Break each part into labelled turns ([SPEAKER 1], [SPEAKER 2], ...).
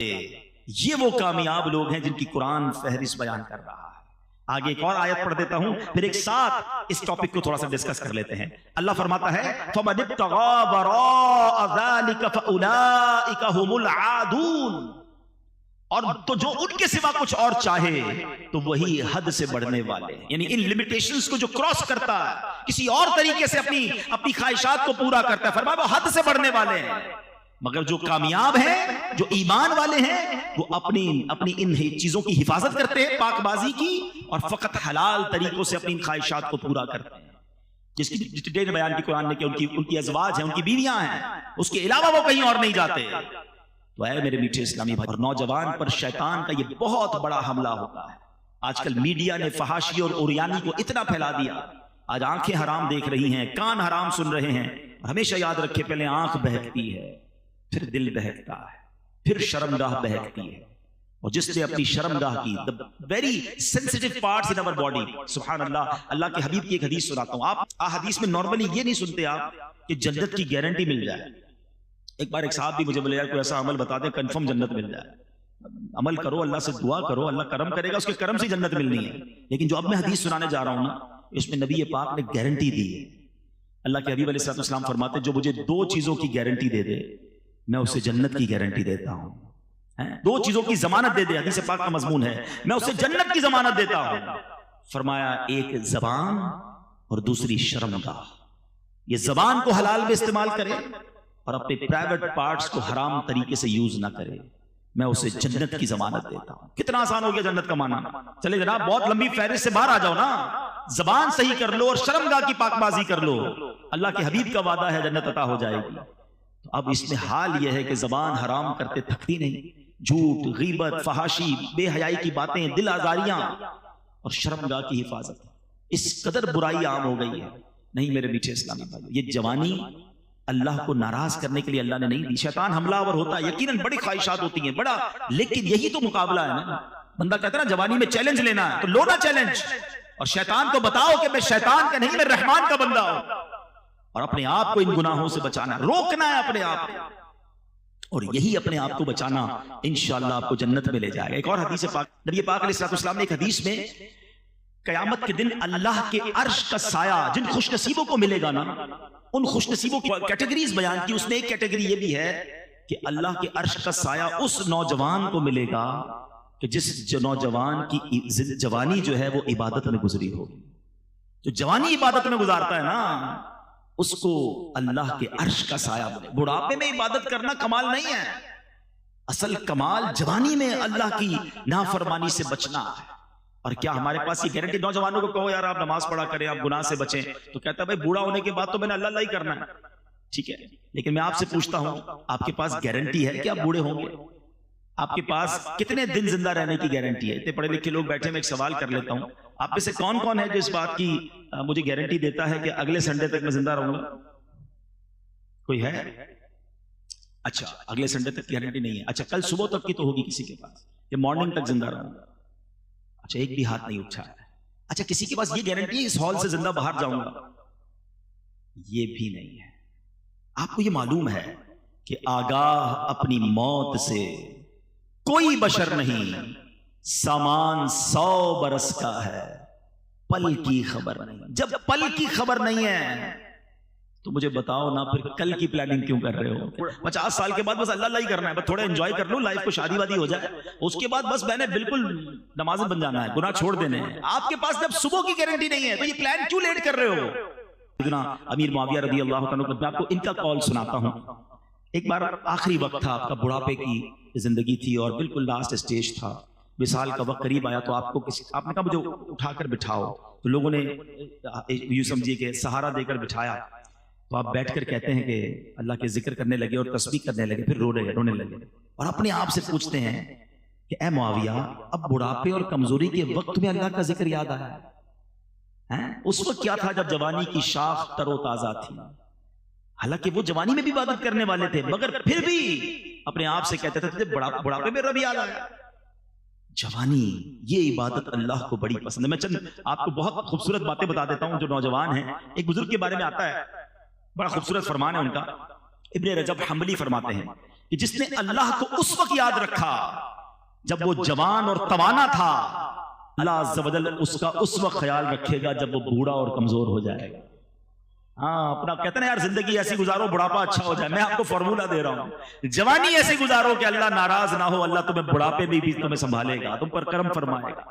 [SPEAKER 1] یہ وہ کامیاب لوگ ہیں جن کی قرآن فہرست بیان کر رہا ہے۔ آگے ایک اور آیت پڑھ دیتا ہوں، پھر ایک ساتھ اس ٹاپک کو تھوڑا سا ڈسکس کر لیتے ہیں۔ اللہ فرماتا ہے فَمَنِ ابْتَغَىٰ وَرَاءَ ذَلِكَ فَأُولَٰئِكَ هُمُ الْعَادُونَ، اور تو جو ان کے سوا کچھ اور چاہے تو وہی حد سے بڑھنے والے ہیں، یعنی ان لیمیٹیشنز کو جو کراس کرتا ہے، کسی اور طریقے سے اپنی خواہشات کو پورا کرتا ہے، فرمایا وہ حد سے بڑھنے والے ہیں۔ مگر جو کامیاب ہیں، جو ایمان والے ہیں، وہ اپنی ان چیزوں کی حفاظت کرتے ہیں، پاک بازی کی، اور فقط حلال طریقوں سے اپنی خواہشات کو پورا کرتے ہیں۔ جس کی ڈیٹیل بیان کی قرآن نے کہ ان کی ازواج ہیں، ان کی بیویاں ہیں، اس کے علاوہ وہ کہیں اور نہیں جاتے۔ تو اے میرے میٹھے اسلامی بھائی، اور نوجوان پر شیطان کا یہ بہت بڑا حملہ ہوتا ہے۔ آج کل میڈیا نے فحاشی اور اوریانی کو اتنا پھیلا دیا، آج آنکھیں حرام دیکھ رہی ہیں، کان حرام سن رہے ہیں۔ ہمیشہ یاد رکھے، پہلے آنکھ بہکتی ہے، پھر دل بہکتا ہے، پھر شرمگاہ بہکتی ہے، اور جس نے اپنی شرمگاہ کی the very sensitive parts in our body، سبحان اللہ، اللہ کے حبیب کی ایک حدیث سناتا ہوں۔ آپ حدیث میں نارملی یہ نہیں سنتے آپ کہ جنت کی گارنٹی مل جائے۔ ایک بار ایک صاحب بھی مجھے بولے یار کوئی ایسا عمل بتا دے کنفرم جنت مل جائے۔ عمل کرو، اللہ سے دعا کرو، اللہ کرم کرے گا، اس کے کرم سے جنت ملنی ہے۔ لیکن جو اب میں حدیث سنانے جا رہا ہوں نا، اس میں نبی پاک نے گارنٹی دی ہے۔ اللہ کے حبیب علیہ السلام فرماتے ہیں جو مجھے دو چیزوں کی گارنٹی دے دے میں اسے جنت کی گارنٹی دیتا ہوں۔ دو چیزوں کی ضمانت دے دے، حدیث پاک کا مضمون ہے، میں اسے جنت کی ضمانت دیتا ہوں۔ فرمایا ایک زبان اور دوسری شرمگاہ۔ یہ زبان کو حلال میں استعمال کرے اور اپنے پرائیویٹ پارٹس کو حرام طریقے سے یوز نہ کرے، میں اسے جنت کی ضمانت دیتا ہوں۔ کتنا آسان ہو گیا جنت کا معنی۔ چلے جناب بہت لمبی فہرست سے باہر آ جاؤ نا، زبان صحیح کر لو اور شرمگاہ کی پاک بازی کر لو، اللہ کے حبیب کا وعدہ ہے جنت عطا ہو جائے گی۔ تو اب اس میں حال یہ ہے کہ زبان حرام کرتے تھکتی نہیں، جھوٹ، غیبت، فحاشی، بے حیائی کی باتیں، دل آزاریاں اور شرمگاہ کی حفاظت، اس قدر برائی عام ہو گئی ہے۔ نہیں میرے میٹھے اسلامی بھائی، یہ جوانی اللہ کو ناراض کرنے کے لیے اللہ نے نہیں دی۔ شیطان حملہ آور ہوتا ہے، یقیناً بڑی خواہشات ہوتی ہیں بڑا، لیکن یہی تو مقابلہ ہے نا۔ بندہ کہتا ہے نا جوانی میں چیلنج لینا ہے، تو لو نا چیلنج، اور شیطان کو بتاؤ کہ میں شیطان کا نہیں، میں رحمان کا بندہ ہوں، اور اپنے آپ کو ان گناہوں سے بچانا، روکنا ہے اپنے آپ کو، اور یہی اپنے آپ کو بچانا انشاءاللہ آپ کو جنت میں لے جائے گا۔ ایک اور حدیث پاک، نبی پاک علیہ السلام نے ایک حدیث میں قیامت کے دن اللہ کے عرش کا سایہ جن خوش نصیبوں کو ملے گا نا، ان خوش نصیبوں کی کیٹیگریز بیان کی۔ اس میں ایک کیٹیگری یہ بھی ہے کہ اللہ کے عرش کا سایہ اس نوجوان کو ملے گا کہ جس نوجوان کی جوانی جو ہے وہ عبادت میں گزری ہوگی۔ جو جوانی عبادت میں گزارتا ہے نا، اس کو اللہ کے عرش کا سایہ ملے۔ بڑھاپے میں عبادت کرنا کمال نہیں ہے، اصل کمال جوانی میں اللہ کی نافرمانی سے بچنا ہے۔ اور کیا ہمارے پاس یہ گارنٹی؟ نوجوانوں کو کہو یار آپ نماز پڑھا کریں، آپ گناہ سے بچیں، تو کہتا ہے بھائی بوڑھا ہونے کے بعد تو میں نے اللہ اللہ ہی کرنا ہے، ٹھیک ہے، لیکن میں آپ سے پوچھتا ہوں آپ کے پاس گارنٹی ہے کہ آپ بوڑھے ہوں گے؟ آپ کے پاس کتنے دن زندہ رہنے کی گارنٹی ہے؟ اتنے پڑھے لکھے لوگ بیٹھے، میں ایک سوال کر لیتا ہوں، آپ میں سے کون کون ہے جو اس بات کی مجھے گارنٹی دیتا ہے کہ اگلے سنڈے تک میں زندہ رہوں گا؟ کوئی ہے؟ اچھا اگلے سنڈے تک گارنٹی نہیں ہے، اچھا کل صبح تک کی تو ہوگی کسی کے پاس، یا مارننگ تک زندہ رہوں گا؟ اچھا ایک بھی ہاتھ نہیں اٹھا ہے۔ اچھا کسی کے پاس یہ گارنٹی ہے اس ہال سے زندہ باہر جاؤں گا؟ یہ بھی نہیں ہے۔ آپ کو یہ معلوم ہے کہ آگاہ اپنی موت سے کوئی بشر نہیں، سامان 100 برس کا ہے، پل کی خبر نہیں۔ جب پل کی خبر نہیں ہے تو مجھے بتاؤ نا پھر کل کی پلاننگ کیوں کر رہے ہو؟ 50 سال کے بعد بس اللہ اللہ ہی کرنا ہے، بس تھوڑا انجوائے کر لو لائف کو، شادی وادی ہو جائے، اس کے بعد بس میں نے بالکل نمازیں بن جانا ہے، گناہ چھوڑ دینے ہیں۔ آپ کے پاس جب صبح کی گارنٹی نہیں ہے تو یہ پلان کیوں لیٹ کر رہے ہو؟ امیر معاویہ رضی اللہ عنہ، میں آپ کو ان کا کال سناتا ہوں۔ ایک بار آخری وقت تھا، آپ کا بڑھاپے کی زندگی تھی اور بالکل لاسٹ اسٹیج تھا، وصال کا وقت قریب آیا، تو آپ نے کہا مجھے اٹھا کر بٹھاؤ، تو لوگوں نے یوں سمجھیے کہ سہارا دے کر بٹھایا، تو آپ بیٹھ کر کہتے ہیں کہ اللہ کے ذکر کرنے لگے اور تسبیح کرنے لگے، پھر رونے لگے، اور اپنے آپ سے پوچھتے ہیں کہ اے معاویہ اب بڑھاپے اور کمزوری کے وقت میں اللہ کا ذکر یاد آیا ہے؟ اس وقت کیا تھا جب جوانی کی شاخ تر و تازہ تھی؟ حالانکہ وہ جوانی میں بھی عبادت کرنے والے تھے، مگر پھر بھی اپنے آپ سے کہتے تھے بڑھاپے میں رب یاد آیا۔ جوانی یہ عبادت اللہ کو بڑی پسند ہے۔ میں چند آپ کو بہت خوبصورت باتیں بتا دیتا ہوں جو نوجوان ہیں۔ ایک بزرگ کے بارے میں آتا ہے، بڑا خوبصورت فرمان ہے ان کا، ابن رجب حنبلی فرماتے ہیں کہ جس نے اللہ کو اس وقت یاد رکھا جب وہ جوان اور توانا تھا، اللہ عز و جل اس کا اس وقت خیال رکھے گا جب وہ بوڑھا اور کمزور ہو جائے گا۔ ہاں، اپنا کہتے ہیں یار زندگی ایسی گزارو بڑھاپا اچھا ہو جائے۔ میں آپ کو فارمولا دے رہا ہوں، جوانی ایسی گزارو کہ اللہ ناراض نہ ہو، اللہ تمہیں بڑھاپے میں بھی تمہیں سنبھالے گا، تم پر کرم فرمائے گا۔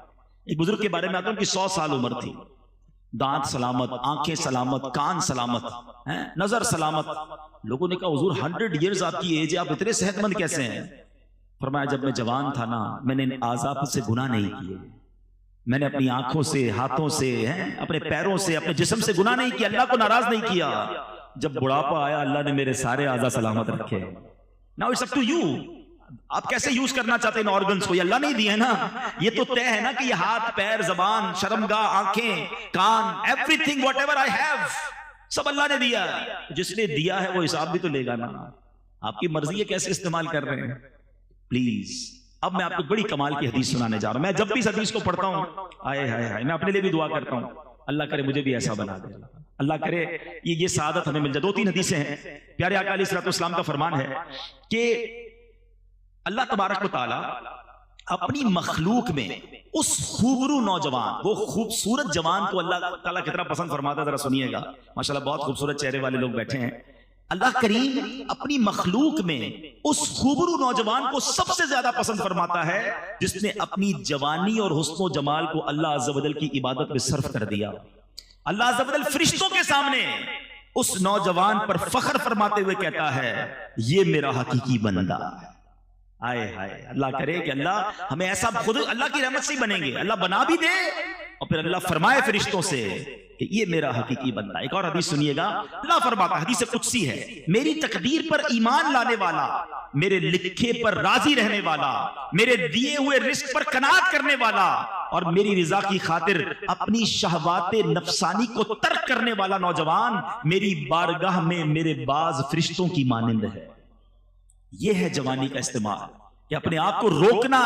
[SPEAKER 1] ایک بزرگ کے بارے میں آتا ہوں کہ 100 سال عمر تھی، دانت سلامت، آنکھیں سلامت، کان سلامت، نظر سلامت۔ لوگوں نے کہا حضور 100 ایئرز آپ کی ایج ہے، آپ اتنے صحت مند کیسے ہیں؟ فرمایا جب میں جوان تھا نا، میں نے اعضاء سے گناہ نہیں کیے، میں نے اپنی آنکھوں سے، ہاتھوں سے، اپنے پیروں سے، اپنے جسم سے گناہ نہیں کیا، اللہ کو ناراض نہیں کیا۔ جب بڑھاپا آیا اللہ نے میرے سارے اعضاء سلامت رکھے۔ Now it's up to you, آپ کیسے یوز کرنا چاہتے ہیں ان آرگنز کو؟ یہ اللہ نہیں دیے نا، یہ تو طے ہے نا کہ یہ ہاتھ، پیر، زبان، شرمگاہ، آنکھیں، کان، everything whatever I have, سب اللہ نے دیا۔ جس نے دیا ہے وہ حساب بھی تو لے گا نا۔ آپ کی مرضی ہے کیسے استعمال کر رہے ہیں۔ پلیز اب میں آپ کو بڑی کمال کی حدیث سنانے جا رہا ہوں۔ میں جب بھی اس حدیث کو پڑھتا ہوں آئے ہائے ہائے، میں اپنے لیے بھی دعا کرتا ہوں اللہ کرے مجھے بھی ایسا بنا دے، اللہ کرے یہ سعادت ہمیں مل جائے۔ 2-3 حدیثیں ہیں۔ پیارے آقا علیہ الصلوۃ والسلام کا فرمان ہے کہ اللہ تبارک و تعالی اپنی مخلوق میں اس خوبرو نوجوان، وہ خوبصورت جوان کو اللہ تعالیٰ کتنا پسند فرماتا ہے، ذرا سنیے گا۔ ماشاءاللہ بہت خوبصورت چہرے والے لوگ بیٹھے ہیں۔ اللہ کریم اپنی مخلوق میں اس خوبرو نوجوان کو سب سے زیادہ پسند فرماتا ہے جس نے اپنی جوانی اور حسن و جمال کو اللہ عز و جل کی عبادت میں صرف کر دیا۔ اللہ عز و جل فرشتوں کے سامنے اس نوجوان پر فخر فرماتے ہوئے کہتا ہے یہ میرا حقیقی بندہ ہے۔ آئے ہائے، اللہ کرے کہ اللہ ہمیں ایسا، خود اللہ کی رحمت سے ہی بنیں گے، اللہ بنا بھی دے اور پھر اللہ فرمائے فرشتوں سے کہ یہ میرا حقیقی بندہ۔ ایک اور حدیث سنیے گا، اللہ فرماتا ہے، حدیث قدسی ہے، میری تقدیر پر ایمان لانے والا، میرے لکھے پر راضی رہنے والا، میرے دیے ہوئے رزق پر قناعت کرنے والا اور میری رضا کی خاطر اپنی شہوات نفسانی کو ترک کرنے والا نوجوان میری بارگاہ میں میرے بعض فرشتوں کی مانند ہے۔ یہ ہے جوانی کا استعمال، کہ اپنے آپ کو روکنا۔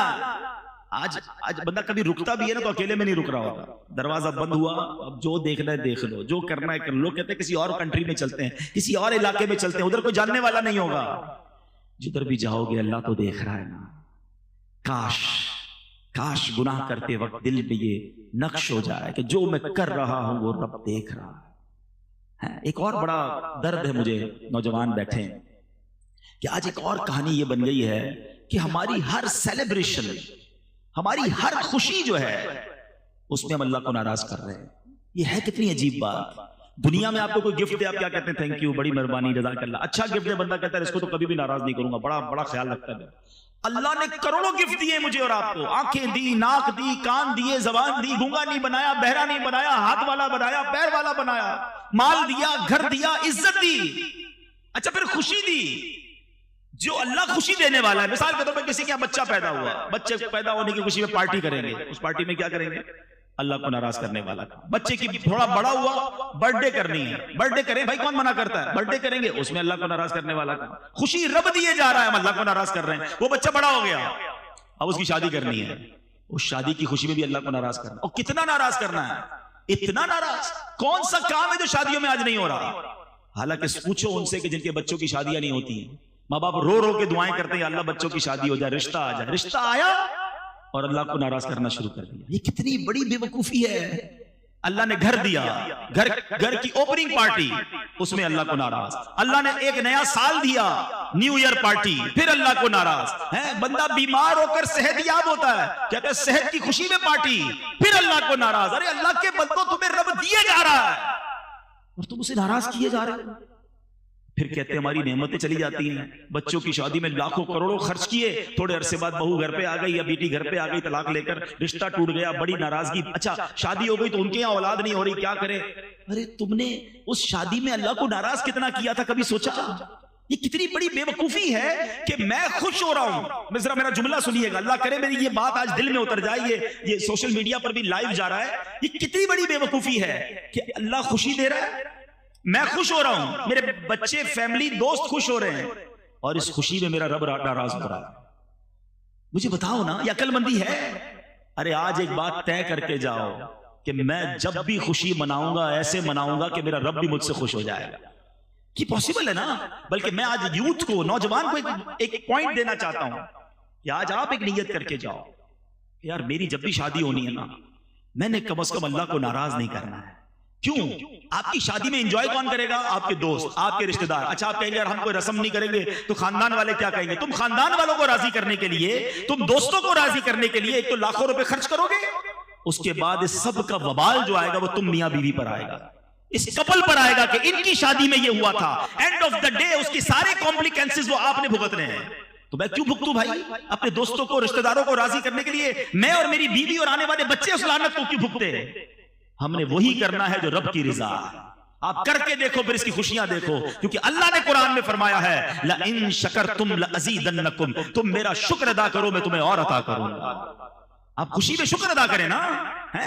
[SPEAKER 1] آج بندہ کبھی رکتا بھی ہے نا تو اکیلے میں نہیں رک رہا ہوتا، دروازہ بند ہوا، اب جو دیکھنا ہے دیکھ لو، جو کرنا ہے کر لو۔ کہتے ہیں کسی اور کنٹری میں چلتے ہیں، کسی اور علاقے میں چلتے ہیں، ادھر کوئی جاننے والا نہیں ہوگا، جدھر بھی جاؤ گے اللہ تو دیکھ رہا ہے نا۔ کاش گناہ کرتے وقت دل میں یہ نقش ہو جائے کہ جو میں کر رہا ہوں وہ رب دیکھ رہا ہے۔ ایک اور بڑا درد ہے مجھے، نوجوان بیٹھے ہیں، کہ آج ایک اور کہانی یہ بن گئی ہے کہ ہماری ہر سیلیبریشن، ہماری ہر خوشی جو ہے اس میں ہم اللہ کو ناراض کر رہے ہیں۔ یہ ہے کتنی عجیب بات۔ دنیا میں آپ کو کوئی گفٹ دے، آپ کیا کہتے ہیں؟ تھینک یو، بڑی مہربانی، جزاک اللہ۔ اچھا گفٹ دے، بندہ کہتا ہے اس کو تو کبھی بھی ناراض نہیں کروں گا، بڑا خیال رکھتا ہے۔ اللہ نے کروڑوں گفٹ دیے مجھے اور آپ کو، آنکھیں دی، ناک دی، کان دیے، زبان دی، گونگا نہیں بنایا، بہرا نہیں بنایا، ہاتھ والا بنایا، پیر والا بنایا، مال دیا، گھر دیا، عزت دی۔ اچھا پھر خوشی دی، جو اللہ خوشی دینے والا ہے۔ مثال کے طور پر کسی کے یہاں بچہ پیدا ہوا، بچے پیدا ہونے کی خوشی میں پارٹی کریں گے، اس پارٹی میں کیا کریں گے؟ اللہ کو ناراض کرنے والا۔ بچے کی تھوڑا بڑا ہوا، برتھ ڈے کرنی ہے، برتھ ڈے کریں، بھائی کون منع کرتا ہے؟ برتھ ڈے کریں گے، اس میں اللہ کو ناراض کرنے والا کا۔ خوشی رب دیے جا رہا ہے، ہم اللہ کو ناراض کر رہے ہیں۔ وہ بچہ بڑا ہو گیا، اب اس کی شادی کرنی ہے، اس شادی کی خوشی میں بھی اللہ کو ناراض کرنا۔ اور کتنا ناراض کرنا ہے؟ اتنا ناراض۔ کون سا کام ہے جو شادیوں میں آج نہیں ہو رہا؟ حالانکہ پوچھو ان سے کہ جن کے بچوں کی شادیاں نہیں ہوتی ہیں، ماں باپ رو رو کے دعائیں کرتے ہیں اللہ بچوں کی شادی ہو جائے، رشتہ آ جائے، رشتہ آیا اور اللہ کو ناراض کرنا شروع کر دیا۔ یہ کتنی بڑی بے وقوفی ہے۔ اللہ نے گھر دیا، گھر کی اوپننگ پارٹی، اس میں اللہ کو ناراض۔ اللہ نے ایک نیا سال دیا، نیو ایئر پارٹی، پھر اللہ کو ناراض ہے۔ بندہ بیمار ہو کر صحت یاب ہوتا ہے، کہتے ہیں صحت کی خوشی میں پارٹی، پھر اللہ کو ناراض۔ ارے اللہ کے بندوں تمہیں رب دیے جا رہا ہے اور تم اسے ناراض کیے جا رہے ہو۔ پھر کہتے ہیں ہماری نعمتیں چلی جاتی ہیں، بچوں کی شادی میں لاکھوں کروڑوں خرچ کیے، تھوڑے عرصے بعد بہو گھر پہ آ گئی یا بیٹی گھر پہ آ گئی طلاق لے کر، رشتہ ٹوٹ گیا، بڑی ناراضگی۔ اچھا شادی ہو گئی تو ان کے یہاں اولاد نہیں ہو رہی، کیا کرے؟ ارے تم نے اس شادی میں اللہ کو ناراض کتنا کیا تھا، کبھی سوچا؟ یہ کتنی بڑی بے وقوفی ہے کہ میں خوش ہو رہا ہوں۔ ذرا میرا جملہ سنیے گا، اللہ کرے میری یہ بات آج دل میں اتر جائے۔ یہ سوشل میڈیا پر بھی لائیو جا رہا ہے۔ یہ کتنی بڑی بے وقوفی ہے کہ اللہ خوشی دے رہا ہے، میں خوش ہو رہا ہوں، میرے بچے، فیملی، دوست خوش ہو رہے ہیں، اور اس خوشی میں میرا رب ناراض ہو رہا ہے۔ مجھے بتاؤ نا، یہ عقل مندی ہے؟ ارے آج ایک بات طے کر کے جاؤ کہ میں جب بھی خوشی مناؤں گا ایسے مناؤں گا کہ میرا رب بھی مجھ سے خوش ہو جائے گا۔ کہ پاسبل ہے نا. بلکہ میں آج یوتھ کو، نوجوان کو ایک پوائنٹ دینا چاہتا ہوں کہ آج آپ ایک نیت کر کے جاؤ، یار میری جب بھی شادی ہونی ہے نا، میں نے کم از کم اللہ کو ناراض نہیں کرنا ہے. کیوں؟ آپ کی شادی میں انجوائے کون کرے گا؟ آپ کے دوست، آپ کے رشتہ دار. اچھا آپ کہیں گے یار ہم کوئی رسم نہیں کریں گے تو خاندان والے کیا کہیں گے؟ تم خاندان والوں کو راضی کرنے کے لیے، تم دوستوں کو راضی کرنے کے لیے ایک تو لاکھوں روپے خرچ کرو گے، اس کے بعد اس سب کا وبال جو آئے گا وہ تم میاں بیوی پر آئے گا، اس کپل پر آئے گا کہ ان کی شادی میں یہ ہوا تھا. اینڈ آف دا ڈے اس کی سارے کمپلیکینسز وہ آپ نے بھگتنے ہیں. تو میں کیوں بھگتوں بھائی؟ اپنے دوستوں کو، رشتہ داروں کو راضی کرنے کے لیے میں اور میری بیوی اور آنے والے بچے اس لعنت کو کیوں بھگتے ہیں؟ ہم نے وہی کرنا ہے جو رب کی رضا. آپ کر کے دیکھو پھر اس کی خوشیاں دیکھو، کیونکہ اللہ نے قرآن میں فرمایا ہے لَإِن شَكَرْتُمْ لَأَزِيدَنَّكُمْ، تم میرا شکر ادا کرو میں تمہیں اور عطا کروں گا. آپ خوشی میں شکر ادا کریں نا،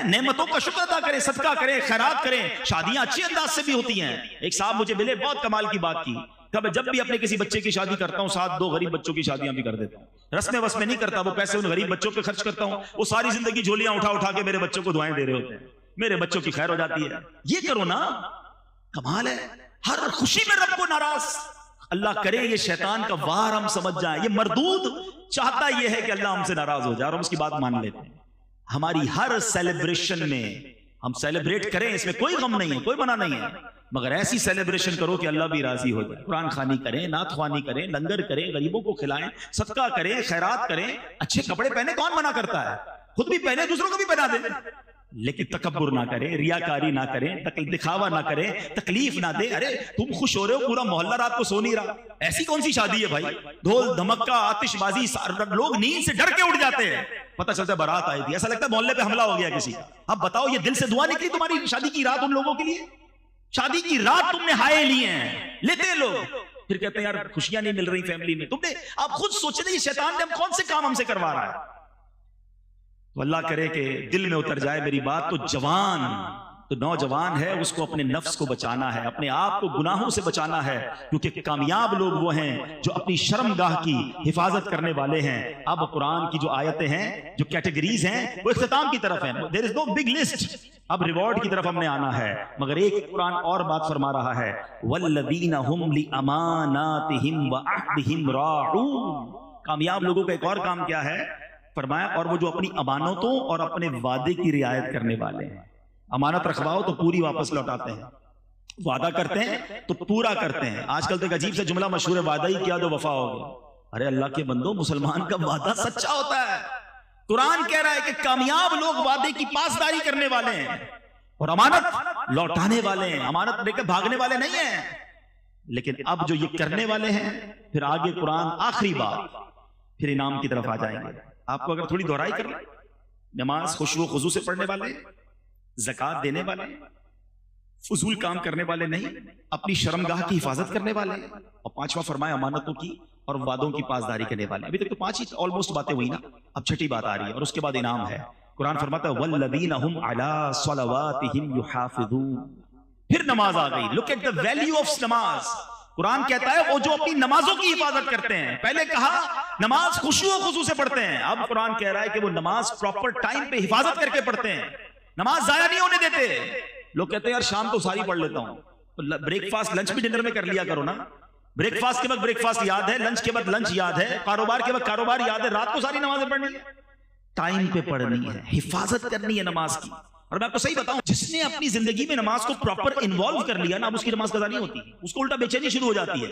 [SPEAKER 1] نعمتوں کا شکر ادا کریں، صدقہ کریں، خیرات کریں. شادیاں اچھی انداز سے بھی ہوتی ہیں. ایک صاحب مجھے ملے، بہت کمال کی بات کی. کبھی جب بھی اپنے کسی بچے کی شادی کرتا ہوں، ساتھ 2 غریب بچوں کی شادیاں بھی کر دیتا ہوں. رسم وسم نہیں کرتا، وہ پیسے ان غریب بچوں پہ خرچ کرتا ہوں. وہ ساری زندگی جھولیاں اٹھا اٹھا کے میرے بچوں کو دعائیں دے رہے ہوتے ہیں، میرے بچوں کی خیر ہو جاتی ہے. یہ کرو نا، کمال ہے. ہر خوشی میں رب کو ناراض. اللہ کرے یہ شیطان کا وار ہم سمجھ جائیں. یہ مردود چاہتا یہ ہے کہ اللہ ہم سے ناراض ہو جائے اور ہم اس کی بات مان لیتے ہیں. ہماری ہر سیلیبریشن میں ہم سیلیبریٹ کریں، اس میں کوئی غم نہیں ہے، کوئی منع نہیں ہے، مگر ایسی سیلیبریشن کرو کہ اللہ بھی راضی ہو جائے. قرآن خوانی کریں، نعت خوانی کریں، لنگر کریں، غریبوں کو کھلائیں، صدقہ کریں، خیرات کریں. اچھے کپڑے پہنے، کون منع کرتا ہے؟ خود بھی پہنے، دوسروں کو بھی پہنا دیں. لیکن تکبر نہ کریں، ریاکاری نہ کریں، دکھاوا نہ کریں، تکلیف نہ دیں. ارے تم خوش ہو رہے ہو، پورا محلہ رات کو سو نہیں رہا. ایسی کون سی شادی ہے بھائی؟ ڈھول دھمکہ، آتش بازی، لوگ نیند سے ڈر کے اٹھ جاتے ہیں. پتہ چلتا ہے بارات آئی تھی، ایسا لگتا ہے محلے پہ حملہ ہو گیا کسی. اب بتاؤ یہ دل سے دعا نکلی تمہاری شادی کی رات ان لوگوں کے لیے؟ شادی کی رات تم نے ہائے لیے ہیں، لیتے لوگ، پھر کہتے ہیں یار خوشیاں نہیں مل رہی فیملی میں. تم نے آپ خود سوچے یہ شیطان نے ہم کون سے کام ہم سے کروا رہا ہے؟ تو اللہ کرے کہ دل میں اتر جائے میری بات. تو جوان، تو نوجوان ہے، اس کو اپنے نفس کو بچانا ہے، اپنے آپ کو گناہوں سے بچانا ہے، کیونکہ کامیاب لوگ وہ ہیں جو اپنی شرمگاہ کی حفاظت کرنے والے ہیں. اب قرآن کی جو آیتیں ہیں، جو کیٹیگریز ہیں، وہ اختتام کی طرف ہیں. There is no big list. اب ریوارڈ کی طرف ہم نے آنا ہے، مگر ایک قرآن اور بات فرما رہا ہے وَالَّذِينَ هُمْ لِأَمَانَاتِهِمْ وَعَهْدِهِمْ رَاعُونَ. کامیاب لوگوں کا ایک اور کام کیا ہے؟ فرمایا اور وہ جو اپنی امانتوں اور اپنے وعدے کی رعایت کرنے والے ہیں. امانت رکھواؤ تو پوری واپس لوٹاتے ہیں، وعدہ کرتے ہیں تو پورا کرتے ہیں. آج کل تو ایک عجیب سے جملہ مشہور ہے، وعدہ ہی کیا تو وفا ہو گیا. ارے اللہ کے بندو، مسلمان کا وعدہ سچا ہوتا ہے. قرآن کہہ رہا ہے کہ کامیاب لوگ وعدے کی پاسداری کرنے والے ہیں اور امانت لوٹانے والے ہیں. امانت لے کے بھاگنے والے نہیں ہیں. لیکن اب جو یہ کرنے والے ہیں، پھر آگے قرآن آخری بات، پھر انعام کی طرف آ جائیں گے. آپ کو اگر تھوڑی دہرائی کر لیں، نماز خشوع و خضوع سے پڑھنے والے، زکوٰۃ دینے والے، فضول کام کرنے والے نہیں، اپنی شرمگاہ کی حفاظت کرنے والے، اور 5واں فرمایا امانتوں کی اور وعدوں کی پاسداری کرنے والے. ابھی تک تو 5 ہی آلموسٹ باتیں ہوئی نا، اب 6ٹھی بات آ رہی ہے اور اس کے بعد انعام ہے. قرآن فرماتا ہے وَالَّذِينَ هُمْ عَلَىٰ صَلَوَاتِهِمْ يُحَافِظُونَ. پھر نماز آ گئی. Look at the value of نماز. قرآن کہتا ہے وہ جو اپنی نمازوں کی حفاظت کرتے ہیں. پہلے کہا نماز خشوع و خضوع سے پڑھتے ہیں، اب قرآن کہہ رہا ہے کہ وہ نماز پراپر ٹائم پہ حفاظت کر کے پڑھتے ہیں، نماز ضائع نہیں ہونے دیتے. لوگ کہتے ہیں یار شام کو ساری پڑھ لیتا ہوں. بریک فاسٹ لنچ بھی ڈنر میں کر لیا کرو نا. بریک فاسٹ کے وقت بریک فاسٹ یاد ہے، لنچ کے وقت لنچ یاد ہے، کاروبار کے وقت کاروبار یاد ہے. رات کو ساری نمازیں پڑھنی ہے، ٹائم پہ پڑھنی ہے، حفاظت کرنی ہے نماز کی. اور میں آپ کو صحیح بتاؤں، جس نے اپنی زندگی میں نماز کو پراپر انوالو کر لیا نا، اب اس کی نماز قضا نہیں ہوتی، اس کو الٹا بے چینی شروع ہو جاتی ہے.